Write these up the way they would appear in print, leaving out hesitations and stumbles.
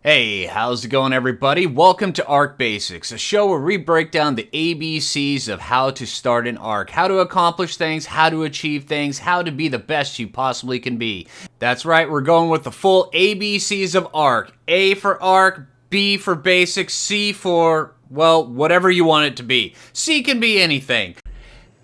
Hey, how's it going, everybody? Welcome to Arc Basics, a show where we break down the ABCs of how to start an arc, how to accomplish things, how to achieve things, how to be the best you possibly can be. That's right, we're going with the full ABCs of arc. A for arc, B for basic, C for, well, whatever you want it to be. C can be anything.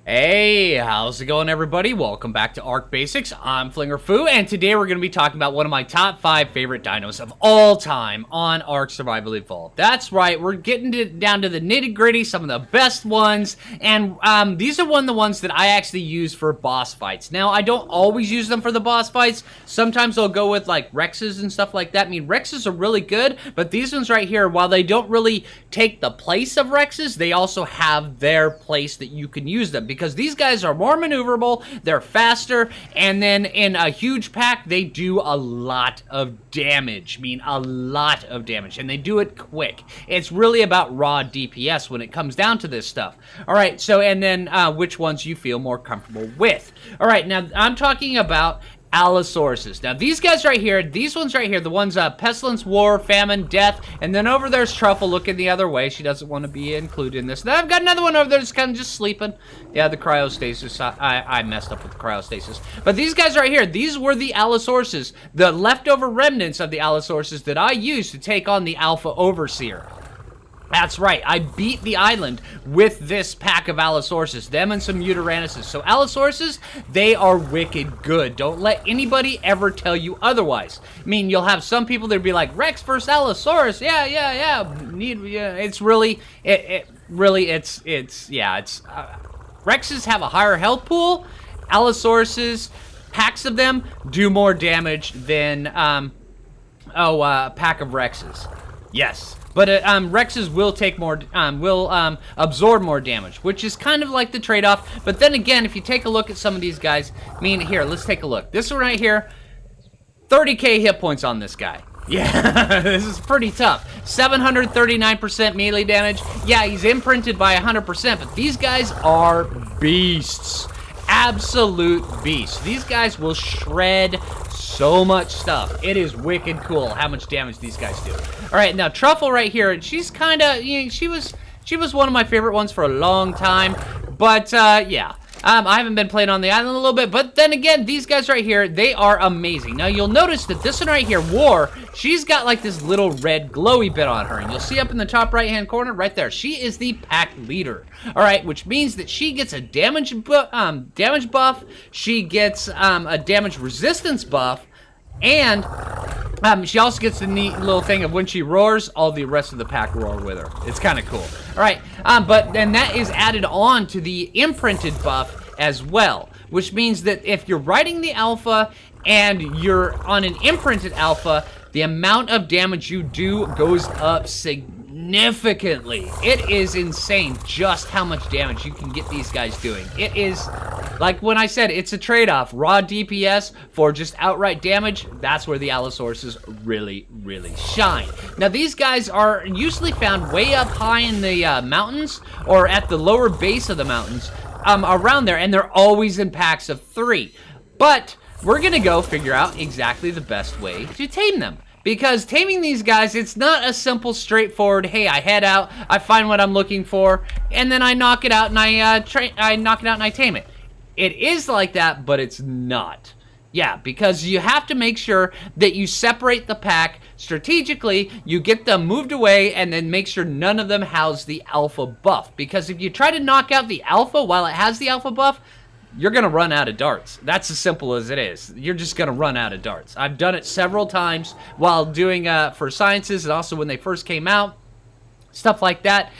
Hey, how's it going, everybody? Welcome back to Arc Basics. I'm Flinger Fu, and today we're going to be talking about one of my top 5 favorite dinos of all time on Ark Survival Evolved. That's right, we're getting down to the nitty-gritty, some of the best ones, and these are one of the ones that I actually use for boss fights. Now, I don't always use them for the boss fights. Sometimes I'll go with, like, Rexes and stuff like that. I mean, Rexes are really good, but these ones right here, while they don't really take the place of Rexes, they also have their place that you can use them, because these guys are more maneuverable, they're faster, and then in a huge pack, they do a lot of damage. I mean, a lot of damage, and they do it quick. It's really about raw DPS when it comes down to this stuff. All right, so, and then which ones you feel more comfortable with. All right, now, I'm talking about Allosauruses. Now, these guys right here, these ones right here, the ones Pestilence, War, Famine, Death, and then over there's Truffle looking the other way. She doesn't want to be included in this. Then I've got another one over there that's kind of just sleeping. Yeah, the cryostasis. I messed up with the cryostasis. But these guys right here, these were the Allosauruses, the leftover remnants of the Allosauruses that I used to take on the Alpha Overseer. That's right, I beat the island with this pack of Allosauruses, them and some Yutyrannus. So Allosauruses, they are wicked good. Don't let anybody ever tell you otherwise. I mean, you'll have some people that'll be like, Rex versus Allosaurus, yeah. It's really, Rexes have a higher health pool. Allosauruses, packs of them, do more damage than, a pack of Rexes. Yes. But Rexes will take more, absorb more damage, which is kind of like the trade-off. But then again, if you take a look at some of these guys, I mean, here, let's take a look. This one right here, 30k hit points on this guy. Yeah, this is pretty tough. 739% melee damage. Yeah, he's imprinted by 100%, but these guys are beasts. Absolute beasts. These guys will shred so much stuff. It is wicked cool how much damage these guys do. All right, now Truffle right here, she's kind of, you know, she was one of my favorite ones for a long time, but yeah. I haven't been playing on the island a little bit, but then again, these guys right here, they are amazing. Now, you'll notice that this one right here, War, she's got like this little red glowy bit on her, and you'll see up in the top right-hand corner, right there, she is the pack leader. All right, which means that she gets a damage buff, she gets a damage resistance buff, and she also gets the neat little thing of when she roars, all the rest of the pack roar with her. It's kind of cool. All right, but then that is added on to the imprinted buff as well, which means that if you're riding the alpha and you're on an imprinted alpha, the amount of damage you do goes up significantly. It is insane just how much damage you can get these guys doing. It is, like when I said, it's a trade-off. Raw DPS for just outright damage, that's where the Allosauruses really, really shine. Now, these guys are usually found way up high in the mountains or at the lower base of the mountains, around there, and they're always in packs of 3. But we're gonna go figure out exactly the best way to tame them. Because taming these guys, it's not a simple, straightforward, hey, I head out, I find what I'm looking for, and then I knock it out and I tame it. It is like that, but it's not. Yeah, because you have to make sure that you separate the pack strategically, you get them moved away, and then make sure none of them has the alpha buff. Because if you try to knock out the alpha while it has the alpha buff, you're going to run out of darts. That's as simple as it is. You're just going to run out of darts. I've done it several times while doing for sciences, and also when they first came out, stuff like that.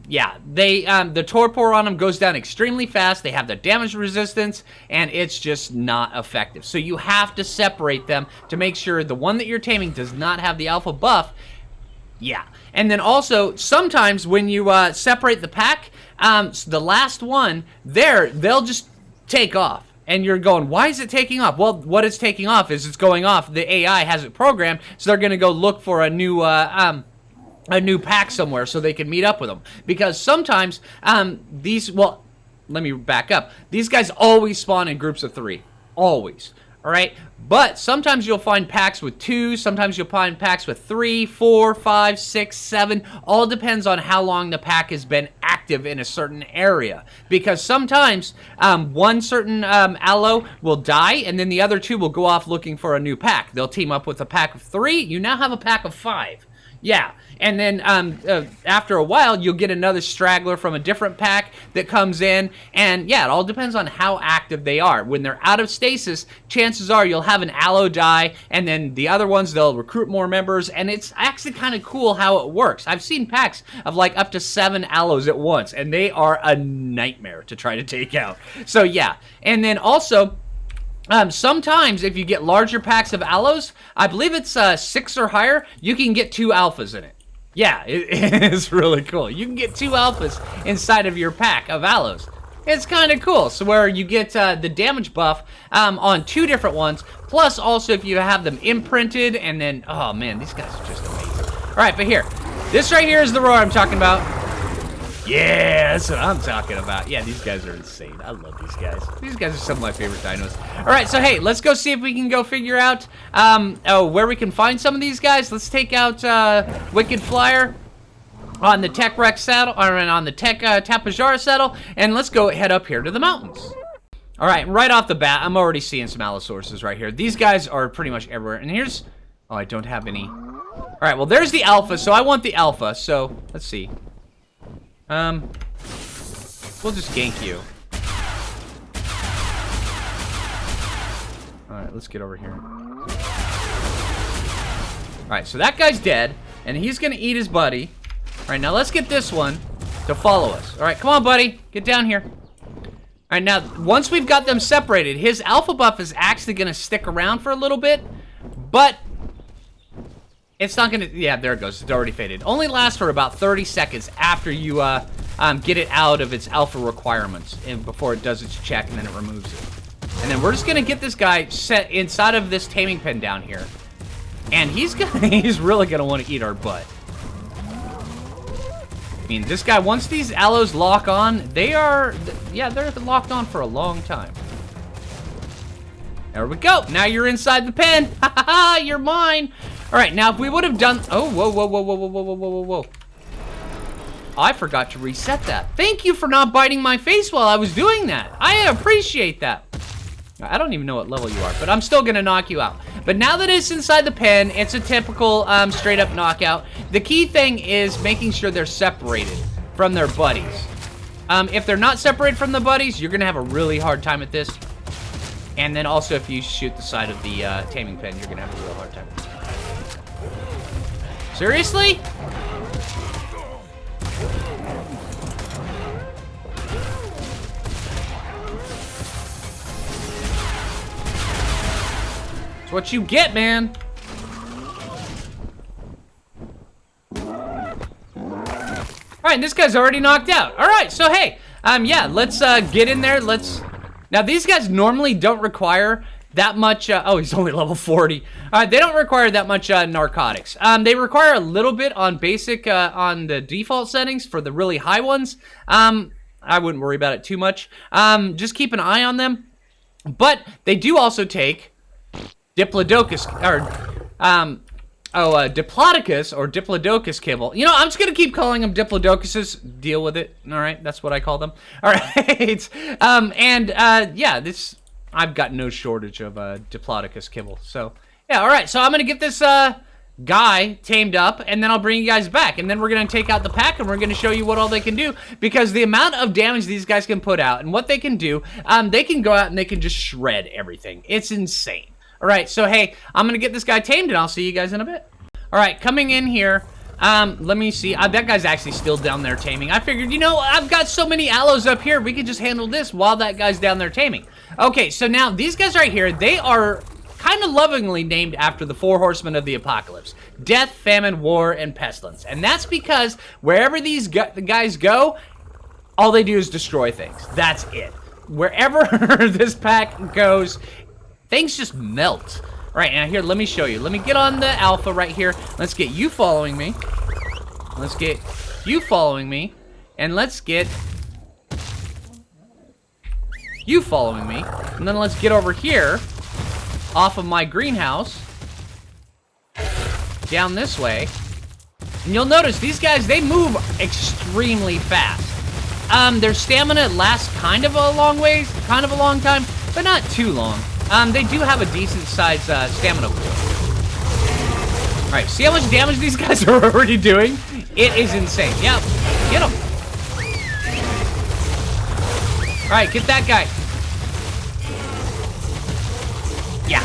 Yeah, the torpor on them goes down extremely fast. They have the damage resistance, and it's just not effective. So you have to separate them to make sure the one that you're taming does not have the alpha buff. Yeah, and then also, sometimes when you separate the pack, the last one, they'll just take off. And you're going, why is it taking off? Well, what it's taking off is it's going off. The AI has it programmed, so they're going to go look for a new pack somewhere so they can meet up with them. Because sometimes let me back up. These guys always spawn in groups of 3. Always. All right, but sometimes you'll find packs with 2, sometimes you'll find packs with 3, 4, 5, 6, 7. All depends on how long the pack has been active in a certain area. Because sometimes one certain allo will die, and then the other 2 will go off looking for a new pack. They'll team up with a pack of 3. You now have a pack of 5. Yeah, and then after a while, you'll get another straggler from a different pack that comes in, and yeah, it all depends on how active they are. When they're out of stasis, chances are you'll have an allo die, and then the other ones, they'll recruit more members, and it's actually kind of cool how it works. I've seen packs of like up to 7 allos at once, and they are a nightmare to try to take out. So yeah, and then also, sometimes if you get larger packs of allos, I believe it's 6 or higher, you can get 2 alphas in it. Yeah, it is really cool. You can get 2 alphas inside of your pack of allos. It's kind of cool. So where you get the damage buff on 2 different ones, plus also if you have them imprinted, and then, oh man, these guys are just amazing. All right, but here, this right here is the roar I'm talking about. Yeah, that's what I'm talking about. Yeah, these guys are insane. I love these guys. These guys are some of my favorite dinos. All right, so hey, let's go see if we can go figure out where we can find some of these guys. Let's take out Wicked Flyer on the Tech Rex saddle, or on the Tech Tapajara saddle, and let's go head up here to the mountains. All right, right off the bat, I'm already seeing some Allosaurus right here. These guys are pretty much everywhere. And here's, oh, I don't have any. All right, well, there's the alpha, so I want the alpha. So let's see. We'll just gank you. Alright, let's get over here. Alright, so that guy's dead, and he's gonna eat his buddy. Alright, now let's get this one to follow us. Alright, come on, buddy. Get down here. Alright, now, once we've got them separated, his alpha buff is actually gonna stick around for a little bit, but it's not gonna, yeah, there it goes. It's already faded. Only lasts for about 30 seconds after you get it out of its alpha requirements and before it does its check, and then it removes it. And then we're just gonna get this guy set inside of this taming pen down here. And he's really gonna want to eat our butt. I mean, this guy, once these allos lock on, they're locked on for a long time. There we go. Now you're inside the pen. Ha ha ha, you're mine. All right, now if we would have done, oh, whoa, whoa, whoa, whoa, whoa, whoa, whoa, whoa, whoa. I forgot to reset that. Thank you for not biting my face while I was doing that. I appreciate that. I don't even know what level you are, but I'm still gonna knock you out. But now that it's inside the pen, it's a typical straight up knockout. The key thing is making sure they're separated from their buddies. If they're not separated from the buddies, you're gonna have a really hard time at this. And then also if you shoot the side of the taming pen, you're gonna have a real hard time. Seriously? It's what you get, man. Alright, this guy's already knocked out. Alright, so hey, yeah, let's get in there. Now these guys normally don't require that much, oh, he's only level 40. They don't require that much narcotics. They require a little bit on basic, on the default settings for the really high ones. I wouldn't worry about it too much. Just keep an eye on them. But they do also take Diplodocus, or, Diplodocus or Diplodocus kibble. You know, I'm just gonna keep calling them Diplodocuses. Deal with it. All right, that's what I call them. All right, yeah, this. I've got no shortage of Diplodocus kibble. So, yeah, all right. So I'm going to get this guy tamed up, and then I'll bring you guys back. And then we're going to take out the pack, and we're going to show you what all they can do. Because the amount of damage these guys can put out and what they can do, they can go out and they can just shred everything. It's insane. All right, so, hey, I'm going to get this guy tamed, and I'll see you guys in a bit. All right, coming in here. Let me see. That guy's actually still down there taming. I figured, you know, I've got so many allos up here, we could just handle this while that guy's down there taming. Okay, so now these guys right here, they are kind of lovingly named after the 4 horsemen of the apocalypse: death, famine, war, and pestilence. And that's because wherever these guys go, all they do is destroy things. That's it. Wherever this pack goes, things just melt. All right, now here, let me show you. Let me get on the alpha right here. Let's get you following me. Let's get you following me. And let's get you following me. And then let's get over here. off of my greenhouse down this way. And you'll notice these guys, they move extremely fast. Their stamina lasts kind of a long time, but not too long. They do have a decent sized stamina pool. All right, see how much damage these guys are already doing? It is insane. Yep, get them. All right, get that guy. Yeah.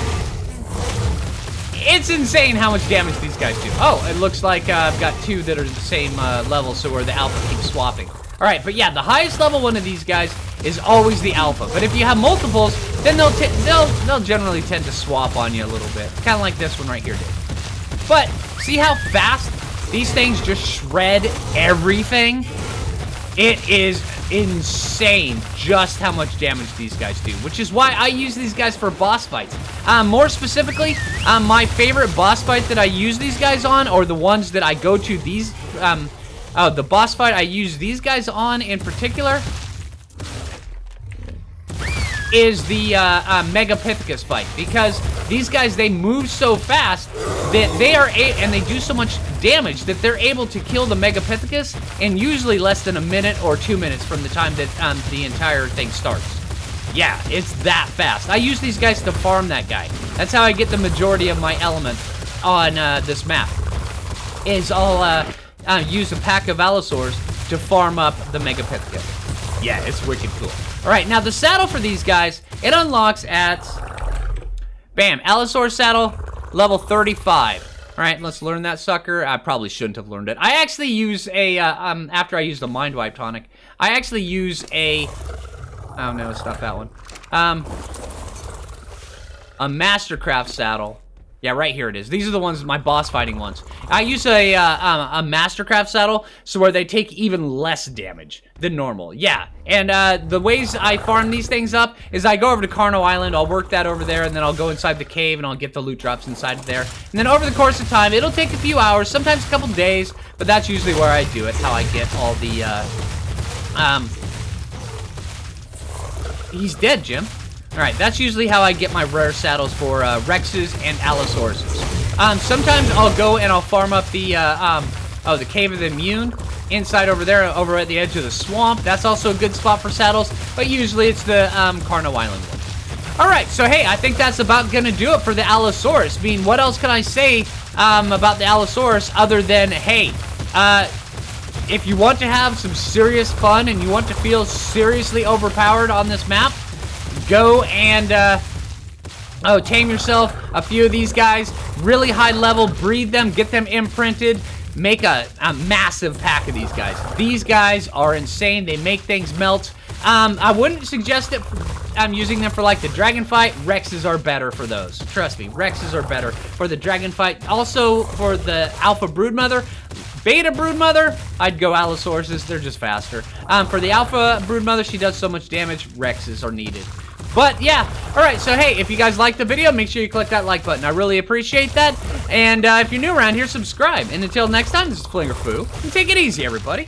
It's insane how much damage these guys do. Oh, it looks like I've got two that are the same level, so where the alpha keeps swapping. All right, but yeah, the highest level one of these guys is always the alpha. But if you have multiples, then they'll generally tend to swap on you a little bit, kind of like this one right here did. But see how fast these things just shred everything? It is insane just how much damage these guys do, which is why I use these guys for boss fights. More specifically, my favorite boss fight that I use these guys on, or the ones that I go to these, the boss fight I use these guys on in particular, is the Megapithecus fight, because these guys, they move so fast that and they do so much damage that they're able to kill the Megapithecus in usually less than a minute or 2 minutes from the time that the entire thing starts. Yeah, it's that fast. I use these guys to farm that guy. That's how I get the majority of my element on this map. Is I'll use a pack of Allosaurs to farm up the Megapithecus. Yeah, it's wicked cool. All right, now the saddle for these guys, it unlocks at, bam, Allosaur saddle, level 35. All right, let's learn that sucker. I probably shouldn't have learned it. I actually use a, after I use the Mind Wipe tonic, I actually use a, oh no, it's not that one. A Mastercraft saddle. Yeah, right here it is. These are the ones, my boss fighting ones. I use a Mastercraft saddle, so where they take even less damage than normal. Yeah, and the ways I farm these things up is I go over to Carno Island, I'll work that over there, and then I'll go inside the cave and I'll get the loot drops inside of there. And then over the course of time, it'll take a few hours, sometimes a couple days, but that's usually where I do it, how I get all the, he's dead, Jim. Alright, that's usually how I get my rare saddles for Rexes and Allosauruses. Sometimes I'll go and I'll farm up the, the Cave of the Immune inside over there, over at the edge of the swamp. That's also a good spot for saddles, but usually it's the Carno Island one. Alright, so hey, I think that's about gonna do it for the Allosaurus. I mean, what else can I say about the Allosaurus other than, hey, if you want to have some serious fun and you want to feel seriously overpowered on this map, go and tame yourself a few of these guys, really high level, breed them, get them imprinted, make a massive pack of these guys. These guys are insane. They make things melt. I wouldn't suggest it. I'm using them for like the dragon fight. Rexes are better for those. Trust me, Rexes are better for the dragon fight. Also for the alpha broodmother. Beta broodmother, I'd go Allosauruses. They're just faster. For the alpha broodmother, she does so much damage. Rexes are needed. But yeah, alright, so hey, if you guys liked the video, make sure you click that like button. I really appreciate that. And if you're new around here, subscribe. And until next time, this is Flingerfoo. And take it easy, everybody.